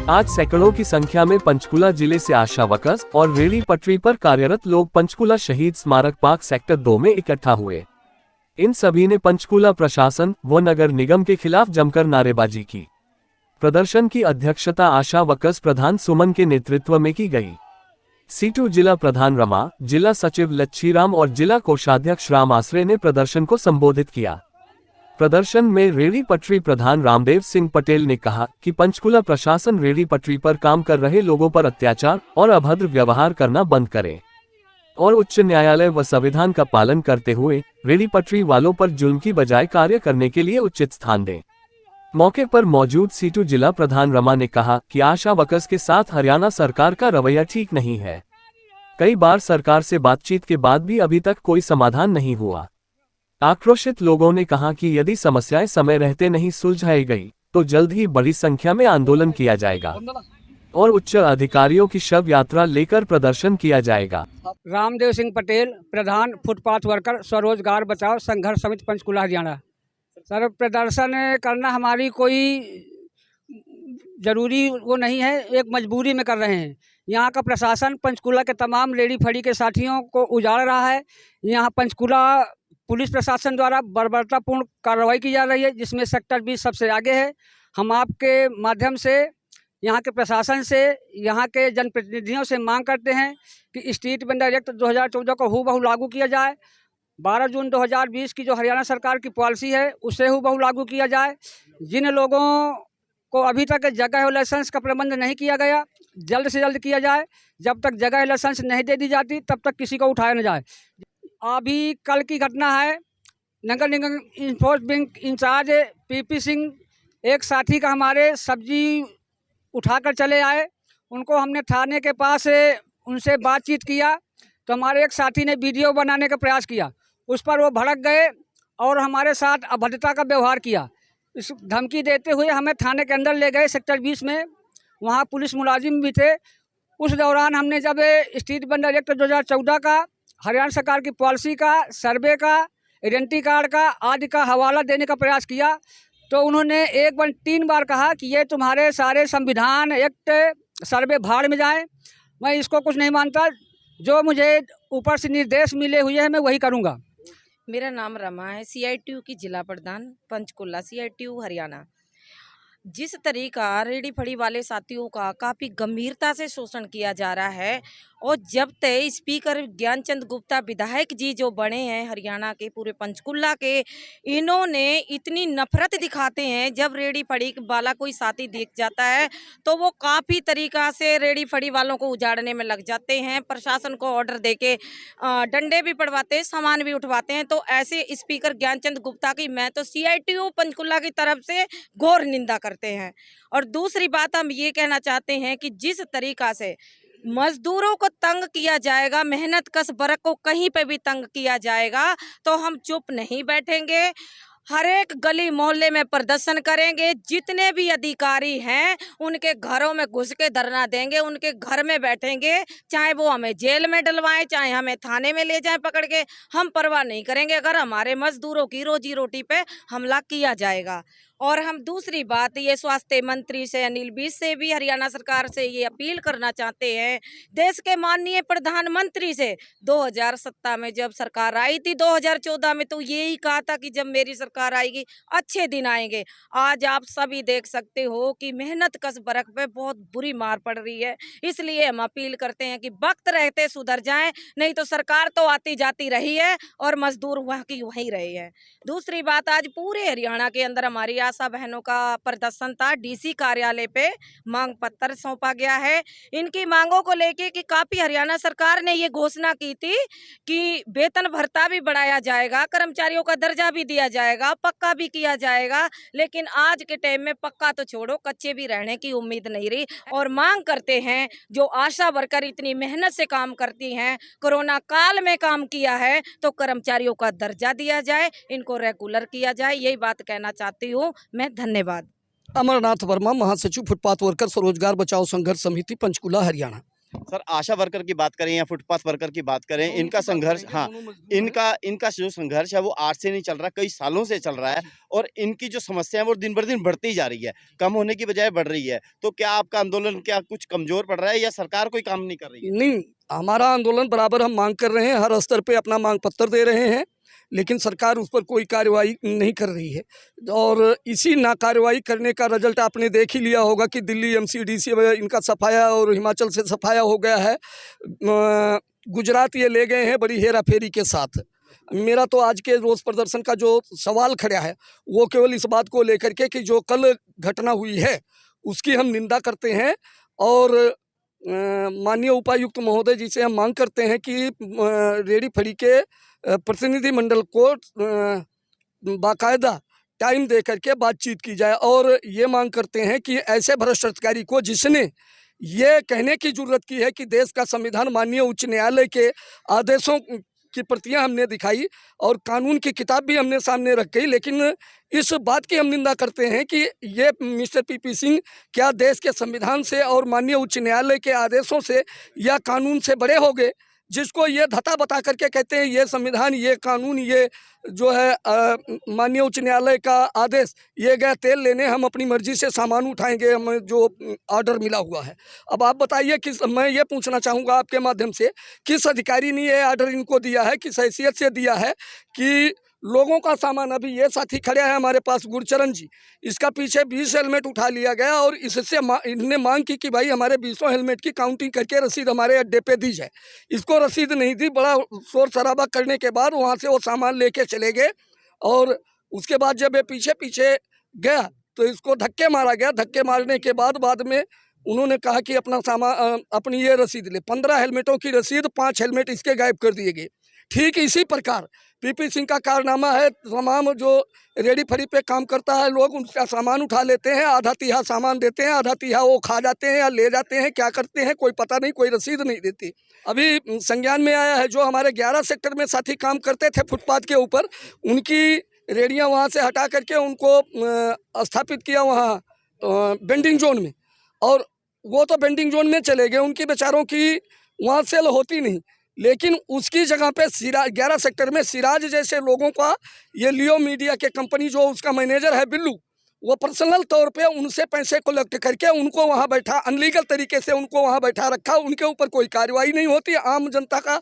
आज सैकड़ों की संख्या में पंचकुला जिले से आशा वर्कर्स और रेहड़ी पटरी पर कार्यरत लोग पंचकुला शहीद स्मारक पार्क सेक्टर 2 में इकट्ठा हुए। इन सभी ने पंचकुला प्रशासन व नगर निगम के खिलाफ जमकर नारेबाजी की। प्रदर्शन की अध्यक्षता आशा वर्कर्स प्रधान सुमन के नेतृत्व में की गई। सीटू जिला प्रधान रमा, जिला सचिव लच्छीराम और जिला कोषाध्यक्ष राम आसरे ने प्रदर्शन को संबोधित किया। प्रदर्शन में रेहड़ी पटरी प्रधान रामदेव सिंह पटेल ने कहा कि पंचकुला प्रशासन रेहड़ी पटरी पर काम कर रहे लोगों पर अत्याचार और अभद्र व्यवहार करना बंद करे और उच्च न्यायालय व संविधान का पालन करते हुए रेहड़ी पटरी वालों पर जुल्म की बजाय कार्य करने के लिए उचित स्थान दें। मौके पर मौजूद सीटू जिला प्रधान रमा ने कहा कि आशा वर्कर्स के साथ हरियाणा सरकार का रवैया ठीक नहीं है। कई बार सरकार से बातचीत के बाद भी अभी तक कोई समाधान नहीं हुआ। आक्रोशित लोगों ने कहा कि यदि समस्याएं समय रहते नहीं सुलझाई गई तो जल्द ही बड़ी संख्या में आंदोलन किया जाएगा और उच्च अधिकारियों की शव यात्रा लेकर प्रदर्शन किया जाएगा। रामदेव सिंह पटेल, प्रधान फुटपाथ वर्कर स्वरोजगार बचाओ संघर्ष समिति पंचकुला हरियाणा। सर, प्रदर्शन करना हमारी कोई जरूरी वो नहीं है, एक मजबूरी में कर रहे हैं। यहाँ का प्रशासन पंचकुला के तमाम रेहड़ी फड़ी के साथियों को उजाड़ रहा है। यहाँ पंचकुला पुलिस प्रशासन द्वारा बर्बरतापूर्ण कार्रवाई की जा रही है, जिसमें सेक्टर 20 सबसे आगे है। हम आपके माध्यम से यहाँ के प्रशासन से, यहाँ के जनप्रतिनिधियों से मांग करते हैं कि स्ट्रीट वेंडर एक्ट 2014 को हूबहू लागू किया जाए। 12 जून 2020 की जो हरियाणा सरकार की पॉलिसी है उसे हूबहू लागू किया जाए। जिन लोगों को अभी तक जगह और लाइसेंस का प्रबंध नहीं किया गया, जल्द से जल्द किया जाए। जब तक जगह लाइसेंस नहीं दे दी जाती तब तक किसी को उठाया न जाए। अभी कल की घटना है, नगर निगम इन्फोर्समेंट इंचार्ज पीपी सिंह एक साथी का हमारे सब्जी उठाकर चले आए। उनको हमने थाने के पास उनसे बातचीत किया तो हमारे एक साथी ने वीडियो बनाने का प्रयास किया। उस पर वो भड़क गए और हमारे साथ अभद्रता का व्यवहार किया। इस धमकी देते हुए हमें थाने के अंदर ले गए सेक्टर 20 में। वहाँ पुलिस मुलाजिम भी थे। उस दौरान हमने जब स्ट्रीट वेंडर एक्ट 2014 का, हरियाणा सरकार की पॉलिसी का, सर्वे का, आइडेंटिटी कार्ड का आदि का हवाला देने का प्रयास किया तो उन्होंने 3 बार कहा कि ये तुम्हारे सारे संविधान एक्ट सर्वे भाड़ में जाए। मैं इसको कुछ नहीं मानता। जो मुझे ऊपर से निर्देश मिले हुए हैं मैं वही करूँगा। मेरा नाम रमा है, CITU की जिला प्रधान पंचकुला, CITU हरियाणा। जिस तरीका रेहड़ी फड़ी वाले साथियों का काफ़ी गंभीरता से शोषण किया जा रहा है और जब तक स्पीकर ज्ञानचंद गुप्ता विधायक जी जो बने हैं हरियाणा के, पूरे पंचकुला के, इन्होंने इतनी नफरत दिखाते हैं। जब रेहड़ी फड़ी वाला कोई साथी दिख जाता है तो वो काफ़ी तरीका से रेहड़ी फड़ी वालों को उजाड़ने में लग जाते हैं। प्रशासन को ऑर्डर देके डंडे भी पड़वाते हैं, सामान भी उठवाते हैं। तो ऐसे स्पीकर ज्ञानचंद गुप्ता की मैं तो CITU पंचकुला की तरफ से घोर निंदा करते हैं। और दूसरी बात हम ये कहना चाहते हैं कि जिस तरीका से मजदूरों को तंग किया जाएगा, मेहनत कश वर्ग को कहीं पे भी तंग किया जाएगा तो हम चुप नहीं बैठेंगे। हर एक गली मोहल्ले में प्रदर्शन करेंगे। जितने भी अधिकारी हैं उनके घरों में घुस के धरना देंगे, उनके घर में बैठेंगे। चाहे वो हमें जेल में डलवाएं, चाहे हमें थाने में ले जाएं पकड़ के, हम परवाह नहीं करेंगे अगर हमारे मजदूरों की रोजी रोटी पे हमला किया जाएगा। और हम दूसरी बात ये स्वास्थ्य मंत्री से, अनिल विज से भी, हरियाणा सरकार से ये अपील करना चाहते हैं, देश के माननीय प्रधानमंत्री से। 2007 में जब सरकार आई थी, 2014 में तो यही कहा था कि जब मेरी सरकार आएगी अच्छे दिन आएंगे। आज आप सभी देख सकते हो कि मेहनत कश वर्ग पे बहुत बुरी मार पड़ रही है। इसलिए हम अपील करते हैं कि वक्त रहते सुधर जाएं, नहीं तो सरकार तो आती जाती रही है और मजदूर वहाँ की वहीं रहे हैं। दूसरी बात, आज पूरे हरियाणा के अंदर हमारी आशा बहनों का प्रदर्शन था। DC कार्यालय पे मांग पत्र सौंपा गया है। इनकी मांगों को लेके कि काफी हरियाणा सरकार ने ये घोषणा की थी कि वेतन भत्ता भी बढ़ाया जाएगा, कर्मचारियों का दर्जा भी दिया जाएगा, पक्का भी किया जाएगा। लेकिन आज के टाइम में पक्का तो छोड़ो, कच्चे भी रहने की उम्मीद नहीं रही। और मांग करते हैं जो आशा वर्कर इतनी मेहनत से काम करती हैं, कोरोना काल में काम किया है, तो कर्मचारियों का दर्जा दिया जाए, इनको रेगुलर किया जाए। यही बात कहना चाहती हूँ मैं। धन्यवाद। अमरनाथ वर्मा, महासचिव फुटपाथ वर्कर स्वरोजगार बचाओ संघर्ष समिति पंचकुला हरियाणा। सर आशा वर्कर की बात करें या फुटपाथ वर्कर की बात करें, इनका संघर्ष, हाँ, इनका जो संघर्ष है वो आज से नहीं चल रहा, कई सालों से चल रहा है और इनकी जो समस्या है वो दिन ब दिन बढ़ती जा रही है, कम होने की बजाय बढ़ रही है। तो क्या आपका आंदोलन क्या कुछ कमजोर पड़ रहा है या सरकार कोई काम नहीं कर रही है? नहीं, हमारा आंदोलन बराबर हम मांग कर रहे हैं, हर स्तर पे अपना मांग पत्र दे रहे हैं, लेकिन सरकार उस पर कोई कार्रवाई नहीं कर रही है। और इसी ना कार्रवाई करने का रिजल्ट आपने देख ही लिया होगा कि दिल्ली एमसीडीसी में इनका सफाया और हिमाचल से सफाया हो गया है, गुजरात ये ले गए हैं बड़ी हेरा फेरी के साथ। मेरा तो आज के रोज़ प्रदर्शन का जो सवाल खड़ा है वो केवल इस बात को लेकर के कि जो कल घटना हुई है उसकी हम निंदा करते हैं और माननीय उपायुक्त महोदय जी से हम मांग करते हैं कि रेहड़ी फड़ी के प्रतिनिधि मंडल को बाकायदा टाइम दे करके बातचीत की जाए और ये मांग करते हैं कि ऐसे भ्रष्ट अधिकारी को जिसने ये कहने की जरूरत की है कि देश का संविधान माननीय उच्च न्यायालय के आदेशों की प्रतियां हमने दिखाई और कानून की किताब भी हमने सामने रखी, लेकिन इस बात की हम निंदा करते हैं कि ये मिस्टर पीपी सिंह क्या देश के संविधान से और माननीय उच्च न्यायालय के आदेशों से या कानून से बड़े हो गए, जिसको ये धता बता करके कहते हैं ये संविधान, ये कानून, ये जो है माननीय उच्च न्यायालय का आदेश, ये गया तेल लेने, हम अपनी मर्जी से सामान उठाएंगे, हमें जो ऑर्डर मिला हुआ है। अब आप बताइए कि मैं ये पूछना चाहूँगा आपके माध्यम से, किस अधिकारी ने ये ऑर्डर इनको दिया है, किस हैसियत से दिया है कि लोगों का सामान, अभी ये साथी खड़े हैं हमारे पास गुरचरण जी, इसका पीछे 20 हेलमेट उठा लिया गया और इससे इनने मांग की कि भाई हमारे 20 हेलमेट की काउंटिंग करके रसीद हमारे अड्डे पे दी जाए। इसको रसीद नहीं दी, बड़ा शोर शराबा करने के बाद वहाँ से वो सामान लेके चले गए और उसके बाद जब ये पीछे पीछे गया तो इसको धक्के मारा गया। धक्के मारने के बाद में उन्होंने कहा कि अपना सामान, अपनी ये रसीद ले। 15 हेलमेटों की रसीद, 5 हेलमेट इसके गायब कर दिए गए। ठीक इसी प्रकार पीपी सिंह का कारनामा है, तमाम जो रेडी फड़ी पे काम करता है लोग उनका सामान उठा लेते हैं, आधा तिहा सामान देते हैं, आधा तिहा वो खा जाते हैं या ले जाते हैं, क्या करते हैं कोई पता नहीं, कोई रसीद नहीं देती। अभी संज्ञान में आया है जो हमारे 11 सेक्टर में साथी काम करते थे फुटपाथ के ऊपर, उनकी रेडियाँ वहाँ से हटा करके उनको स्थापित किया वहाँ बेंडिंग जोन में, और वो तो बेंडिंग जोन में चले गए, उनकी बेचारों की वहाँ सेल होती नहीं, लेकिन उसकी जगह पे सिराज 11 सेक्टर में सिराज जैसे लोगों का ये लियो मीडिया के कंपनी जो उसका मैनेजर है बिल्लू, वो पर्सनल तौर पे उनसे पैसे कलेक्ट करके उनको वहाँ बैठा, अनलीगल तरीके से उनको वहाँ बैठा रखा। उनके ऊपर कोई कार्रवाई नहीं होती, आम जनता का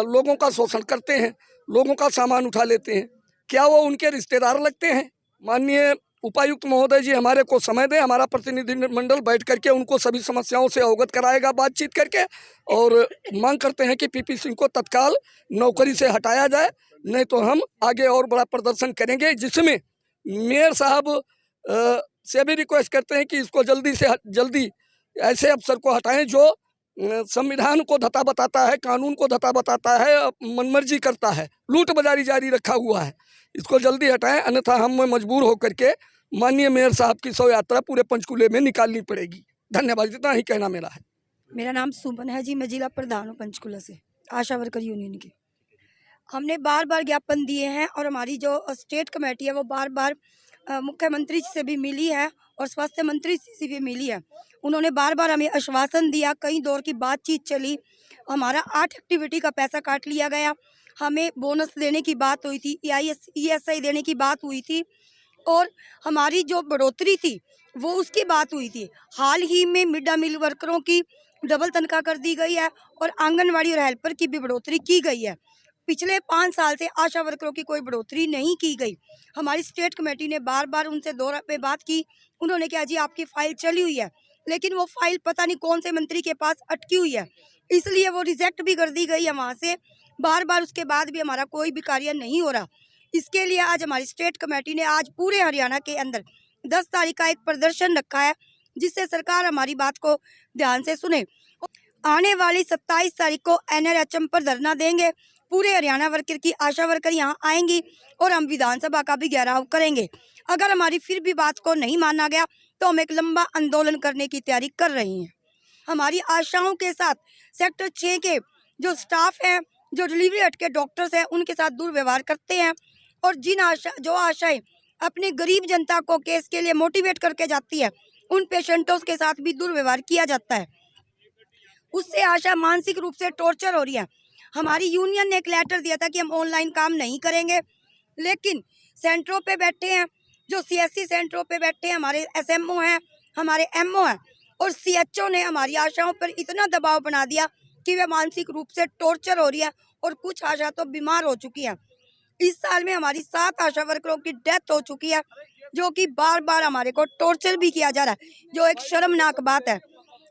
लोगों का शोषण करते हैं, लोगों का सामान उठा लेते हैं। क्या वो उनके रिश्तेदार लगते हैं? माननीय उपायुक्त महोदय जी हमारे को समय दें, हमारा प्रतिनिधिमंडल बैठ करके उनको सभी समस्याओं से अवगत कराएगा बातचीत करके, और मांग करते हैं कि पीपी सिंह को तत्काल नौकरी से हटाया जाए, नहीं तो हम आगे और बड़ा प्रदर्शन करेंगे, जिसमें मेयर साहब से भी रिक्वेस्ट करते हैं कि इसको जल्दी से जल्दी ऐसे अफसर को हटाएं जो संविधान को धता बताता है, कानून को धता बताता है, मनमर्जी करता है, लूट बाजारी जारी रखा हुआ है। इसको जल्दी हटाएं, अन्यथा हम मजबूर होकर के माननीय मेयर साहब की शव यात्रा पूरे पंचकूले में निकालनी पड़ेगी। धन्यवाद, इतना ही कहना मेरा है। मेरा नाम सुमन है जी, मैं जिला प्रधान हूँ पंचकूला से, आशा वर्कर यूनियन की। हमने बार बार ज्ञापन दिए हैं और हमारी जो स्टेट कमेटी है वो बार बार मुख्यमंत्री से भी मिली है और स्वास्थ्य मंत्री से भी मिली है। उन्होंने बार बार हमें आश्वासन दिया, कई दौर की बातचीत चली, हमारा 8 एक्टिविटी का पैसा काट लिया गया, हमें बोनस देने की बात हुई थी, ESI देने की बात हुई थी और हमारी जो बढ़ोतरी थी वो उसकी बात हुई थी। हाल ही में मिड डे मील वर्करों की डबल तनख्वाह कर दी गई है और आंगनवाड़ी और हेल्पर की भी बढ़ोतरी की गई है। पिछले 5 साल से आशा वर्करों की कोई बढ़ोतरी नहीं की गई। हमारी स्टेट कमेटी ने बार बार उनसे दौरा पे बात की, उन्होंने कहा जी आपकी फ़ाइल चली हुई है, लेकिन वो फाइल पता नहीं कौन से मंत्री के पास अटकी हुई है, इसलिए वो रिजेक्ट भी कर दी गई है वहाँ से। बार बार उसके बाद भी हमारा कोई भी कार्य नहीं हो रहा। इसके लिए आज हमारी स्टेट कमेटी ने आज पूरे हरियाणा के अंदर 10 तारीख का एक प्रदर्शन रखा है, जिससे सरकार हमारी बात को ध्यान से सुने। आने वाली 27 तारीख को NRHM पर धरना देंगे, पूरे हरियाणा वर्कर की आशा वर्कर यहाँ आएंगी और हम विधानसभा का भी घेराव करेंगे। अगर हमारी फिर भी बात को नहीं माना गया तो हम एक लंबा आंदोलन करने की तैयारी कर रही हैं। हमारी आशाओं के साथ सेक्टर 6 के जो स्टाफ हैं, जो डिलीवरी हट के डॉक्टर्स हैं, उनके साथ दुर्व्यवहार करते हैं और जो आशाएं अपनी गरीब जनता को केस के लिए मोटिवेट करके जाती है, उन पेशेंटों के साथ भी दुर्व्यवहार किया जाता है। उससे आशा मानसिक रूप से टॉर्चर हो रही है। हमारी यूनियन ने एक लेटर दिया था कि हम ऑनलाइन काम नहीं करेंगे, लेकिन सेंटरों पे बैठे हैं, जो सीएससी सेंटरों पे बैठे हैं, हमारे एसएमओ हैं, हमारे एमओ हैं, और सीएचओ ने हमारी आशाओं पर इतना दबाव बना दिया कि वे मानसिक रूप से टॉर्चर हो रही है और कुछ आशा तो बीमार हो चुकी है। इस साल में हमारी 7 आशा वर्करों की डेथ हो चुकी है, जो कि बार बार हमारे को टॉर्चर भी किया जा रहा है, जो एक शर्मनाक बात है।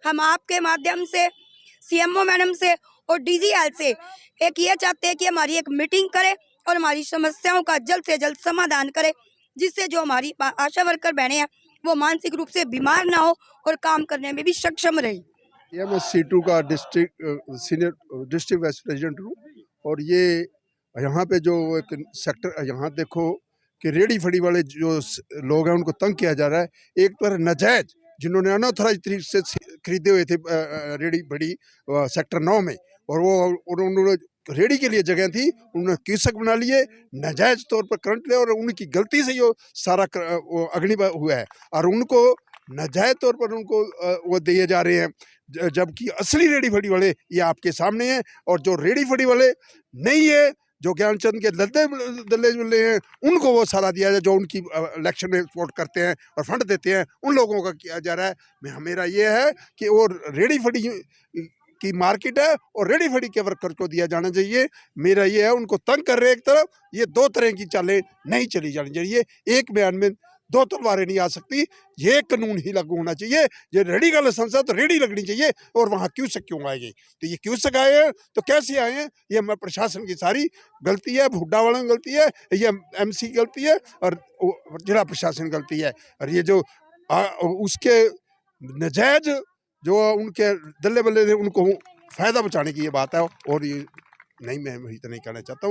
हम आपके माध्यम से सीएमओ मैडम से और डीजीएल से एक ये चाहते हैं कि हमारी एक मीटिंग करे और हमारी समस्याओं का जल्द से जल्द समाधान करे, जिससे जो हमारी आशा वर्कर बहनें हैं वो मानसिक रूप से बीमार ना हो और काम करने में भी सक्षम रहे। ये मैं C2 का सीनियर डिस्ट्रिक्ट वाइस प्रेसिडेंट हूँ। और ये यहाँ पे जो एक सेक्टर, यहाँ देखो कि रेडी फड़ी वाले जो लोग हैं उनको तंग किया जा रहा है। एक तरह नाजायज जिन्होंने अनऑथराइज तरीके से खरीदे हुए थे रेडी फड़ी सेक्टर 9 में, और वो उन्होंने रेडी के लिए जगह थी, उन्होंने कृषक बना लिए, नाजायज तौर पर करंट ले, और उनकी गलती से ये सारा अग्नि हुआ है, और उनको नाजायज तौर पर उनको वो दिए जा रहे हैं, जबकि असली रेडी फड़ी वाले ये आपके सामने हैं। और जो रेडी फड़ी वाले नहीं है, जो ज्ञानचंद के दल्ले हैं, उनको वो सारा दिया जाए, जो उनकी इलेक्शन में सपोर्ट करते हैं और फंड देते हैं, उन लोगों का किया जा रहा है। मेरा ये है कि वो रेडी फड़ी की मार्केट है और रेडी फड़ी के वर्कर को दिया जाना चाहिए। मेरा ये है, उनको तंग कर रहे हैं एक तरफ, ये 2 तरह की चालें नहीं चली जानी चाहिए। एक बयान में 2 तलवारें नहीं आ सकती, ये कानून ही लागू होना चाहिए। ये रेडी का लाइसेंस है तो रेडी लगनी चाहिए, और वहाँ क्यों आएगी, तो ये क्यों आए हैं, तो कैसे आए हैं, ये हमारे प्रशासन की सारी गलती है, भुड्डा वालों की गलती है, ये MC की गलती है, और जिला प्रशासन की गलती है। और ये जो उसके नजायज जो उनके दल्ले बल्ले ने उनको फ़ायदा पहुँचाने की ये बात है, और ये नहीं, मैं वही तो नहीं कहना चाहता हूँ।